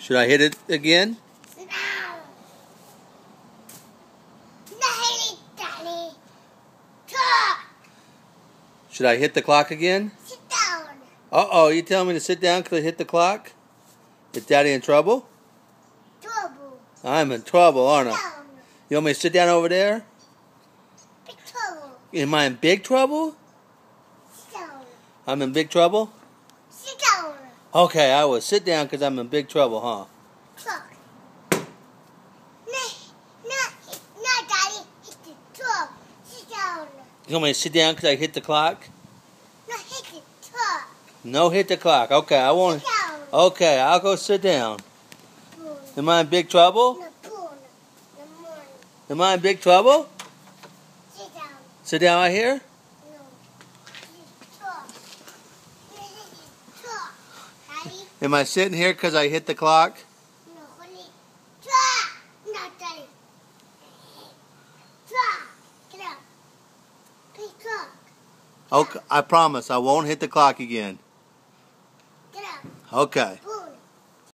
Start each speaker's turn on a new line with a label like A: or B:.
A: Should I hit it again?
B: Sit down. Not hit it, Daddy. Talk.
A: Should I hit the clock again?
B: Sit down.
A: Uh-oh, you telling me to sit down because I hit the clock? Is Daddy in trouble?
B: Trouble.
A: I'm in trouble, aren't I?
B: Down.
A: You want me to sit down over there?
B: Big trouble.
A: Am I in big trouble?
B: Sit down.
A: I'm in big trouble?
B: Sit down.
A: Okay, I will sit down because I'm in big trouble, huh?
B: Talk. No, Daddy. Hit the talk. Sit down.
A: You want me to sit down because I hit the clock?
B: No, hit the talk.
A: No, hit the clock. Okay, I won't.
B: Sit down.
A: Okay, I'll go sit down.
B: Boom.
A: Am I in big trouble?
B: No, boom. No more.
A: Am I in big trouble?
B: Sit down.
A: Sit down right here?
B: No. Talk. Talk. Daddy.
A: Am I sitting here because I hit the clock?
B: No, honey. Talk. No, Daddy. Talk. Get up. Please talk.
A: Okay, I promise I won't hit the clock again.
B: Get up.
A: Okay.
B: Boom.